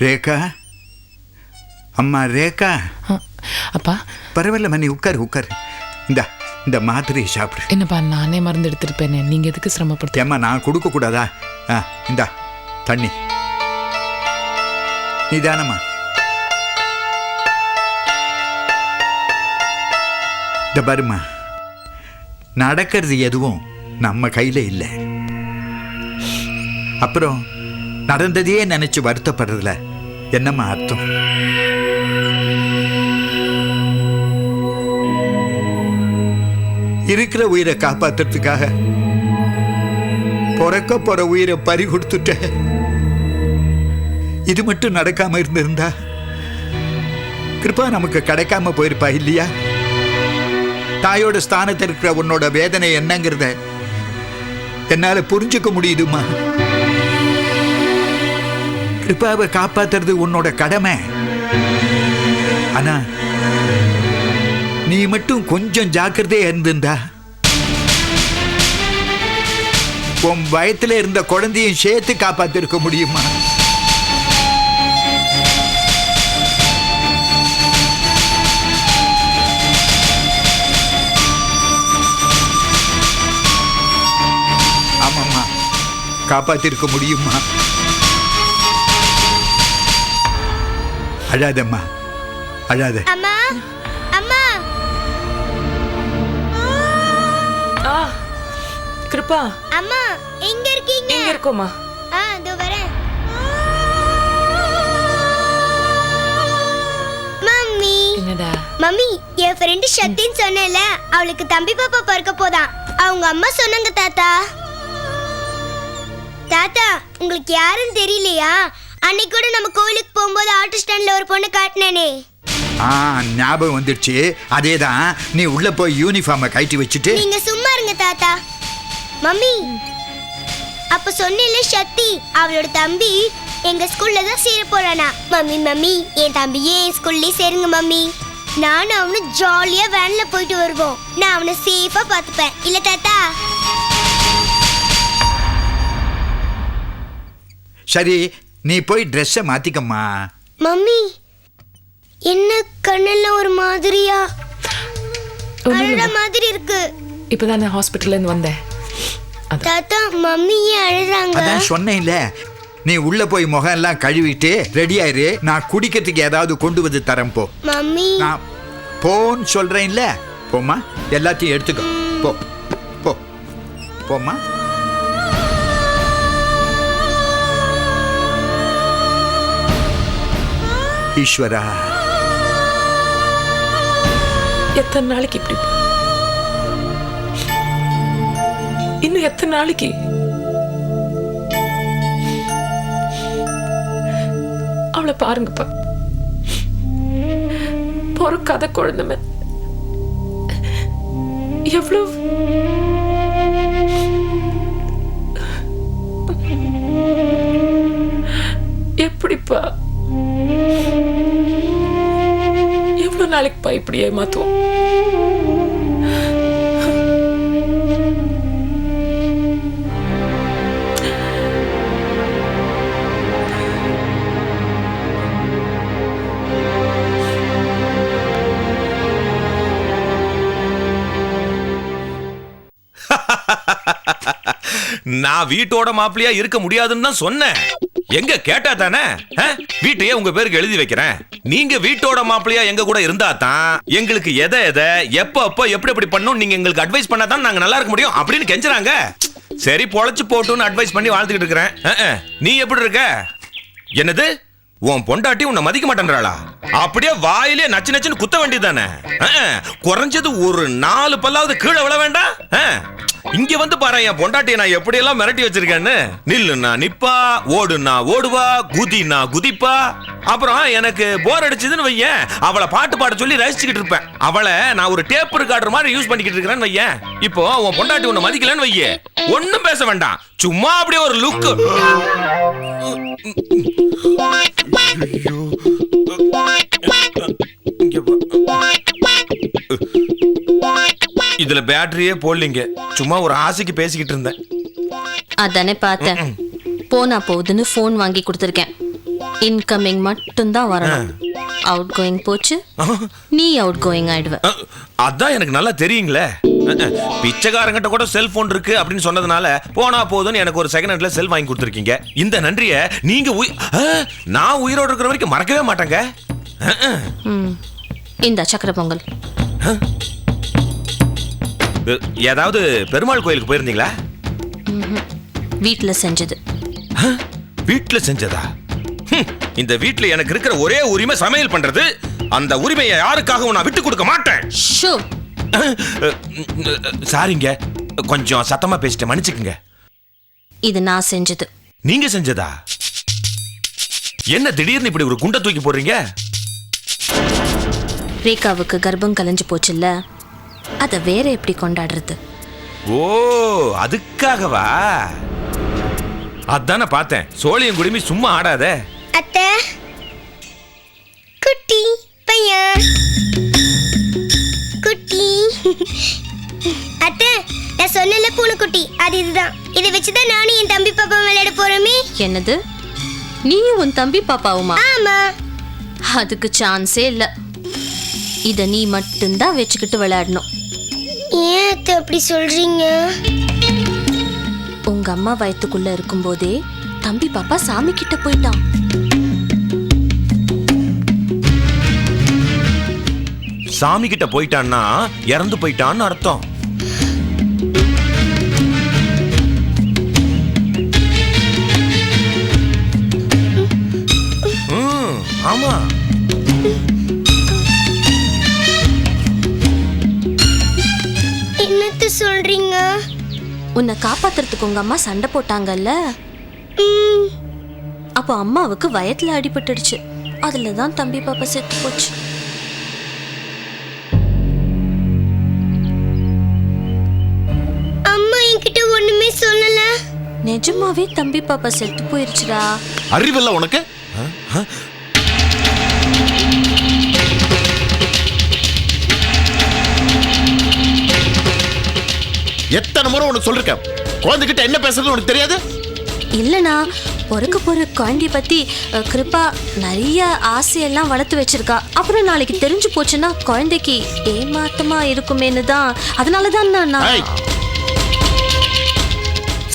ரேகா, அம்மா ரேகா. அப்பா பரவாயில்லம்மா, நீ உட்காரு. இந்த மாத்திரையை சாப்பிடு. என்னப்பா, நானே மருந்து எடுத்துருப்பேனே, நீங்க எதுக்கு சிரமப்படுத்த? ஏம்மா, நான் கொடுக்க கூடாதா? இந்தா தண்ணி, நீதானம்மா. இந்த பாருமா, நடக்கிறது எதுவும் நம்ம கையில இல்லை. அப்புறம் நடந்ததையே நினைச்சு வருத்தப்படுறதுல என்னம்மா அர்த்தம்? இருக்கிற உயிரை காப்பாத்துறதுக்காக பிறக்க போற உயிரை பறி கொடுத்துட்ட. இது மட்டும் நடக்காம இருந்திருந்தா கிருபா நமக்கு கிடைக்காம போயிருப்பா இல்லையா? தாயோட ஸ்தானத்தில் இருக்கிற உன்னோட வேதனை என்னங்கிறத என்னால புரிஞ்சுக்க முடியுதுமா. கிருபாவை காப்பாத்துறது உன்னோட கடமை. ஆனா நீ மட்டும் கொஞ்சம் ஜாக்கிரதையா இருந்திருந்தா உன் வயத்துல இருந்த குழந்தையும் சேர்த்து காப்பாத்திருக்க முடியுமா? ஆமாம்மா, காப்பாத்திருக்க முடியுமா? அழாதம்மா, அழாத. அம்மா, அம்மா. கிருபா, அம்மா எங்க இருக்கீங்க? எங்க இருக்கோமா? இதோ வரேன். மம்மி. என்னடா? மம்மி, என் ஃப்ரெண்ட் சக்தின்னு சொன்னேன்ல, அவளுக்கு தம்பி பாப்பா பிறக்க போதான். அவங்க அம்மா சொன்னாங்க தாத்தா. தாத்தா, உங்களுக்கு யாருன்னு தெரியலையா? அன்னைக்கு கூட நம்ம கோயிலுக்கு போகும்போது ஆட்டோ ஸ்டாண்ட்ல ஒரு பொண்ணு காட்டினேனே. ஞாபகம் வந்துடுச்சு. அதேதான், நீ உள்ள போய் யூனிஃபார்மை கட்டி வச்சுட்டு. நீங்க சும்மா இருங்க தாத்தா. மம்மி, அப்ப சொன்னேன்ல சக்தி, அவளோட தம்பி எங்க ஸ்கூல்ல தான் சேர போறானா. மம்மி, என் தம்பியே என் ஸ்கூல்லயே சேருங்க மம்மி. நானும் அவனும் ஜாலியா வேன்ல போயிட்டு வருவோம். நான் அவனை சேஃபா பாத்துப்பேன். இல்ல தாத்தா? சரி, நீ போய் ட்ரெஸ்ஸை மாத்திக்கம்மா. மம்மி, என்ன கண்ணல்ல ஒரு மாதிரியா அழுற மாதிரி இருக்கு. இப்பதானே ஹாஸ்பிட்டல்ல இருந்து வந்தேன். தாத்தா, மம்மி ஏன் அழுறாங்க? அதான் சொன்னேன்ல, நீ உள்ள போய் முகம் எல்லாம் கழுவிட்டு ரெடி ஆயிரு. நான் குடிக்கிறதுக்கு ஏதாவது கொண்டு வந்து தரேன். போ மம்மி. நான் போன்னு சொல்றேன்ல, போம்மா. எல்லாத்தையும் எடுத்துக்கோ. போ போ போம்மா. ஈஸ்வரா, எத்தனை நாளைக்கு இப்படி? இன்னும் எத்தனை நாளைக்கு? அவளை பாருங்கப்பா, பொறுக்காத குழந்தை எவ்வளவு எப்படிப்பா, எவ்வளவு நாளைக்குப்பா இப்படி ஏமாத்துவோம்? நான் வீட்டோட மாப்பிள்ளையா இருக்க முடியாதுன்னு தான் சொன்னேன். எங்க கேட்டா தானே வீட்டையே உங்க பேருக்கு எழுதி வைக்கிறேன். நீங்க வீட்டோட மாப்பிள்ளையா எங்க கூட இருந்தா தான் எங்களுக்கு எதை எப்ப எப்படி பண்ணும் நீங்க எங்களுக்கு அட்வைஸ் பண்ணா தான் நாங்க நல்லா இருக்க முடியும் அப்படின்னு கெஞ்சுறாங்க. சரி, பொழைச்சு போட்டுன்னு அட்வைஸ் பண்ணி வாழ்ந்துட்டு இருக்கிறேன். நீ எப்படி இருக்க? என்னது, உன் பொண்டாட்டி உன்னை மதிக்க மாட்டேன்றாளா? அப்படியே வாயிலே நச்சு நச்சுன்னு குத்த வேண்டியதானே? குறைஞ்சது ஒரு 4 பல்லாவது கீழே விழ வேண்டாம்? இங்க வந்து பாரு, என் பொண்டாட்டியை நான் எப்படி எல்லாம் மிரட்டி வச்சிருக்கேன்னு. நில்லுன்னா நிப்பா, ஓடுனா ஓடுவா, குதினா குதிப்பா. அப்புறம் எனக்கு போர் அடிச்சதுன்னு வையேன், அவளை பாட்டு பாட சொல்லி ரசிச்சுக்கிட்டு இருப்பேன். அவளை நான் ஒரு டேப் ரெக்கார்டர் மாதிரி யூஸ் பண்ணிக்கிட்டு இருக்கிறேன்னு வையேன். இப்போ உன் பொண்டாட்டி உன்னை மதிக்கலன்னு வையே, ஒன்னும் பேச வேண்டாம், சும்மா அப்படியே ஒரு லுக். இதுல பேட்டரியே போடலீங்க, சும்மா ஒரு ஆசைக்கு பேசிக்கிட்டு இருந்தேன். அதானே பார்த்தேன். போனா போகுதுன்னு போன் வாங்கி கொடுத்துருக்கேன். இன்கமிங் மட்டும்தான் வரணும். அவுட் கோயிங் போச்சு, நீ அவுட் கோயிங் ஆயிடுவ. அதான் எனக்கு நல்லா தெரியுங்களே. பிச்சைக்காரங்கிட்ட கூட செல்போன் இருக்கு அப்படின்னு சொன்னதுனால போனா போதுன்னு எனக்கு ஒரு செகண்ட் ஹேண்ட்ல செல் வாங்கி கொடுத்துருக்கீங்க. இந்த நன்றிய நீங்க நான் உயிரோடு இருக்கிற வரைக்கும் மறக்கவே மாட்டேங்க. இந்த சக்கரை பொங்கல். ஏதாவது பெருமாள் கோயிலுக்கு போயிருந்தீங்களா? வீட்டுல செஞ்சது. வீட்டுல செஞ்சதா? இந்த வீட்டுல எனக்கு இருக்கிற ஒரே உரிமை சமையல் பண்றது. அந்த உரிமையை யாருக்காகவும் நான் விட்டு கொடுக்க மாட்டேன். ஷோ. சாரிங்க, கொஞ்சம் சத்தமா பேசிட்டு மன்னிச்சுக்குங்க. இது நான் செஞ்சது. நீங்க செஞ்சதா? என்ன திடீர்னு இப்படி ஒரு குண்டை தூக்கி போடுறீங்க? ரேகாவுக்கு கர்ப்பம் கலைஞ்சு போச்சுல்ல, அத வேற எப்படி கொண்டாடுறது? ஓ, அதுக்காகவா? அதான பார்த்தேன். சோழியம் குடுமி சும்மா ஆடாத. அத்தை, குட்டி பையன், குட்டி. அத்தை, நான் சொன்னல பூனைக்குட்டி, அது இதுதான். இதை வச்சுதான் நானும் என் தம்பி பாப்பா விளையாட போறோமே. என்னது, நீயும் உன் தம்பி பாப்பாவுமா? ஆமா. அதுக்கு சான்ஸே இல்ல. இத நீ மட்டும்தான் வச்சுக்கிட்டு விளையாடணும். ஏன் அத்தை அப்படி சொல்றீங்க? உங்க அம்மா வயித்துக்குள்ள இருக்கும்போதே தம்பி பாப்பா சாமி கிட்ட போயிட்டான். சாமி கிட்ட போயிட்டான்னா இறந்து போயிட்டான்னு அர்த்தம். ஆமா. என்னத்த சொல்றீங்க? உன்னை காப்பாத்துறதுக்கு உங்க அம்மா சண்டை போட்டாங்கல்ல, அப்போ அம்மாவுக்கு வயத்துல அடிபட்டுடுச்சு. அதுலதான் தம்பி பாப்பா செத்து போச்சு. அம்மா என்கிட்ட ஒண்ணுமே சொல்லல. நிஜமாவே தம்பி பாப்பா செத்து போயிருச்சுடா. அறிவில்ல உனக்கு? எத்தனை முறை உனக்கு சொல்லிருக்கேன், குழந்தைகிட்ட என்ன பேசுறது உனக்கு தெரியாது? இல்லனா பொறுக்க போற குழந்தைய பத்தி கிருபா நிறைய ஆசையெல்லாம் வளர்த்து வச்சிருக்கா. அப்புறம் நாளைக்கு தெரிஞ்சு போச்சுன்னா குழந்தைக்கு ஏமாத்தமா இருக்குமேனு தான். அதனாலதான் நான்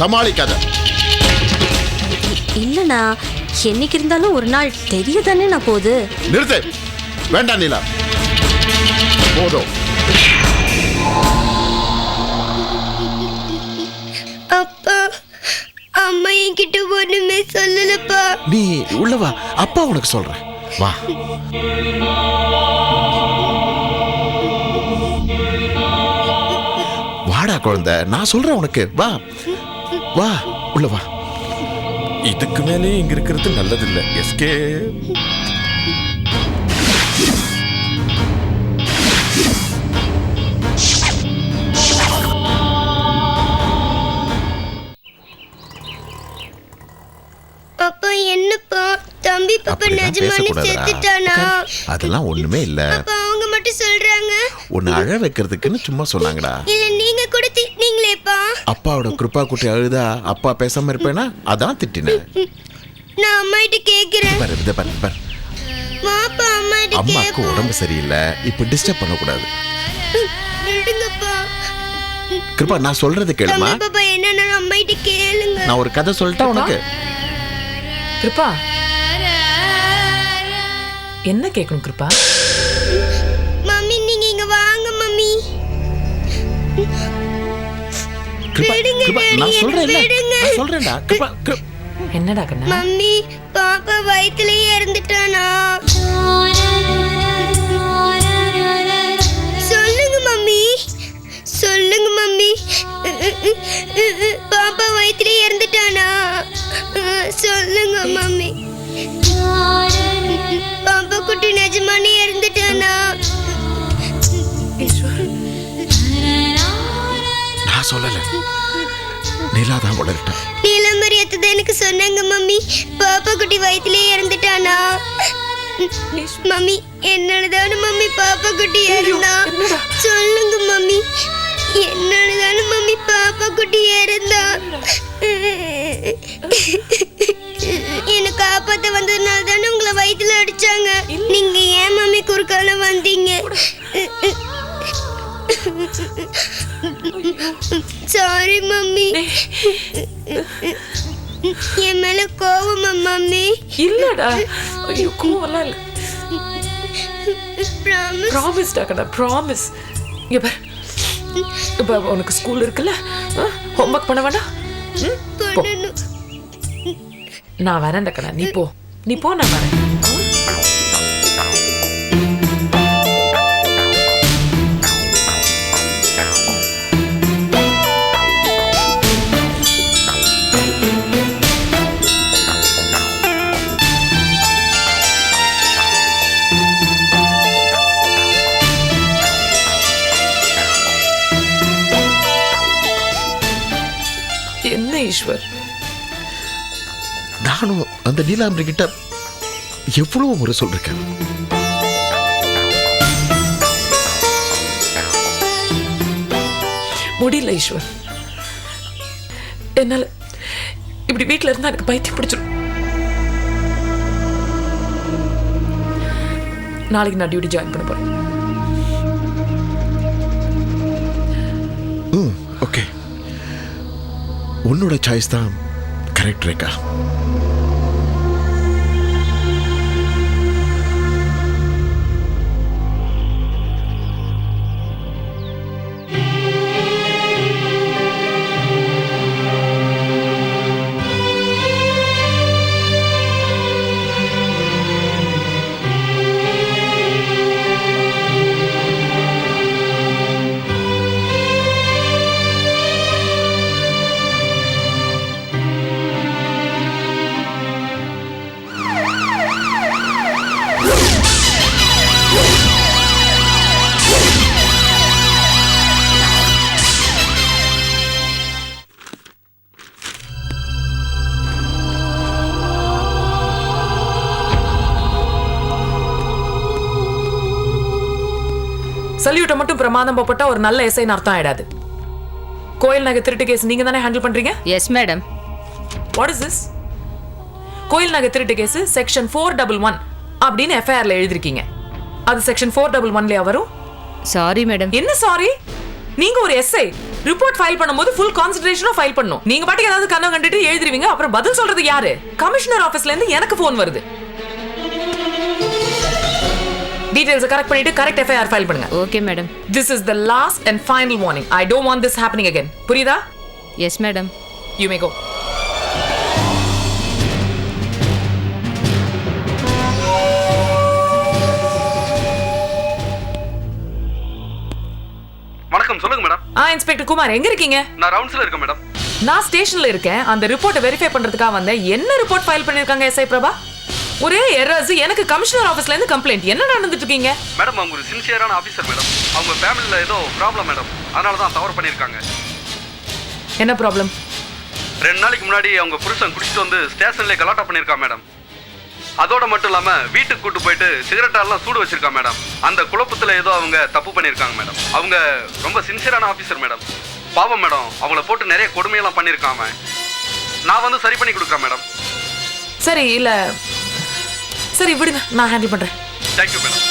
சமாளிக்காத. இல்லனா என்னைக்கு இருந்தாலும் ஒரு நாள் தெரியதானே நான் போகுது. நிறுத்து, வேண்டாம் நீலா, போதும். அப்பா, அம்மா என்கிட்ட ஒண்ணுமே சொல்லலப்பா. நீ உள்ள வா, அப்பா உனக்கு சொல்றேன், வா. வாடா குழந்தை, நான் சொல்றேன் உனக்கு, வா வா, உள்ள வா. இதுக்கு மேலே இங்க இருக்கிறது நல்லதில்லை. எஸ்கே. அப்பா, என்னப்பா தம்பி பாப்பா அப்படிலாம் நிஜமானே பேசக்கூடாதுடா. செத்துட்டானா? அதெல்லாம் ஒண்ணுமே இல்ல. அப்பா அவங்க மட்டும் சொல்றாங்க. உன்னை அழ வைக்கிறதுக்குன்னு சும்மா சொன்னாங்கடா. இல்ல நீங்க கூட திட்டினீங்களேப்பா. அப்பாவோட கிருபா குட்டி அழுதா அப்பா பேசாம இருப்பேனா, அதான் திட்டினேன். நான் அம்மாட்ட கேக்குறேன். பாரு, இதை பாரு, பாரு. வாப்பா அம்மாட்ட அம்மாக்கு கேப்பா. உடம்பு சரியில்லை, இப்ப டிஸ்டர்ப் பண்ணக்கூடாது. விடுங்கப்பா. கிருபா, நான் சொல்றது கேளுமா. தம்பி பாப்பா என்னன்னா அம்மாட்ட கேளுங்க. நான் ஒரு கதை சொல்லிட்டா உனக்கு. கிருபா, என்ன கேட்கணும் கிருபா? மம்மி நீங்க இங்க வாங்க மம்மி. கிருபா, விடுங்க கிருபா, டாடி, நான் சொல்றேன்ல, விடுங்க. நான் சொல்றேன்டா. கிருபா, என்னடா கண்ணா? மம்மி பாப்பா வயித்துலயே இறந்துட்டானா? சொல்லுங்க மம்மி, சொல்லுங்க மம்மி. பாப்பா வயித்துலயே இறந்துட்டானா? சொல்லுங்க மம்மி. பாப்பா குட்டி நிஜமானே இறந்துட்டானா? நான் சொல்லல, நிலா தான் வளர்ட்டா. நீலமரி அத்தை எனக்கு சொன்னாங்க மம்மி, பாப்பா குட்டி வயித்துலயே இறந்துட்டானா? மம்மி என்னதான மம்மி பாப்பா குட்டி இறந்தா? சொல்லுங்க மம்மி, என்னதான மம்மி பாப்பா குட்டி இறந்தா? என்ன காப்பாத்த வந்ததுனால தானே உங்களை வயித்துல அடிச்சாங்க. நீங்க ஏன் மம்மி குறுக்கால வந்தீங்க? Sorry mummy. என் மேல கோவமா மம்மி? இல்லடா, ஐயோ கோவம்லாம் இல்ல. Promise. ப்ராமிஸ்டா கண்ணா, ப்ராமிஸ். இங்க பாரு, இப்ப உனக்கு ஸ்கூல் இருக்குல்ல, ஹோம்ஒர்க் பண்ண வேண்டாம். போ. பண்ணணும். நான் வரேன்டா கண்ணா, நீ போ, நான் வரேன். என்ன ஈஸ்வர், நானும் அந்த நீலாம்பரி கிட்ட எவ்வளவு முறை சொல்லிருக்கேன். முடியல ஈஸ்வர். என்னால இப்படி வீட்டுல இருந்தா எனக்கு பைத்தியம் பிடிச்சிடும். நாளைக்கு நான் டியூட்டி ஜாயின் பண்ண போறேன். ஓகே, உன்னோட சாய்ஸ் தான் கரெக்ட் ரேகா. சல்யூட்டை மட்டும் பிரமாதம் போட்டா ஒரு நல்ல எஸ்ஐன்னு அர்த்தம் ஆயிடாது. கோயில் நகை திருட்டு கேஸ் நீங்க தானே ஹேண்டில் பண்றீங்க? Yes madam. What is this? கோயில் நகை திருட்டு கேஸ் செக்ஷன் 411 அப்படின்னு எஃப்ஐஆர்ல எழுதிருக்கீங்க. அது செக்ஷன் 411லயா வரும்? Sorry madam. என்ன சாரி? நீங்க ஒரு எஸ்ஐ, ரிப்போர்ட் ஃபைல் பண்ணும்போது ஃபுல் கான்சென்ட்ரேஷனா ஃபைல் பண்ணணும். நீங்க பாட்டுக்கு ஏதாவது கனவு கண்டுட்டு எழுதிருவீங்க, அப்புறம் பதில் சொல்றது யாரு? கமிஷனர் ஆபீஸ்ல இருந்து எனக்கு போன் வருது. டீடைல்ஸ் கரெக்ட் பண்ணிட்டு கரெக்ட் எஃப்ஐஆர் ஃபைல் பண்ணுங்க. Okay madam. This is the last and final warning. I don't want this happening again. புரியுதா? Yes madam. You may go. வணக்கம், சொல்லுங்க மேடம். இன்ஸ்பெக்டர் குமார் எங்க இருக்கீங்க? நான் ரவுண்ட்ஸ்ல இருக்கேன் மேடம். நான் ஸ்டேஷன்ல இருக்கேன். அந்த ரிப்போர்ட்டை வெரிஃபை பண்றதுக்காக வந்தேன். என்ன ரிப்போர்ட் ஃபைல் பண்ணிருக்காங்க எஸ்ஐ பிரபா? ஒரே எரர்ஸ். எனக்கு கமிஷனர் ஆபீஸ்ல இருந்து கம்ப்ளைண்ட். என்ன நடந்துட்டு இருக்கீங்க? மேடம், அவங்க ஒரு சின்சியரான ஆபீசர் மேடம். அவங்க ஃபேமிலில ஏதோ ப்ராப்ளம் மேடம். அதனால தான் தவறு பண்ணிருக்காங்க. என்ன ப்ராப்ளம்? 2 நாளைக்கு முன்னாடி அவங்க புருஷன் குடிச்சிட்டு வந்து ஸ்டேஷன்ல கலாட்டா பண்ணிருக்கா மேடம். அதோட மட்டும் இல்லாம வீட்டுக்கு கூட்டு போயிட்டு சிகரெட்டாலாம் சூடு வச்சிருக்கா மேடம். அந்த குழப்பத்துல ஏதோ அவங்க தப்பு பண்ணிருக்காங்க மேடம். அவங்க ரொம்ப சின்சியரான ஆபீசர் மேடம். பாவம் மேடம், அவங்கள போட்டு நிறைய கொடுமையெல்லாம் பண்ணிருக்காம. நான் வந்து சரி பண்ணி கொடுக்குறேன் மேடம். சரி, இல்ல சரி விடுங்க, நான் ஹேண்டில் பண்றேன். Thank you madam.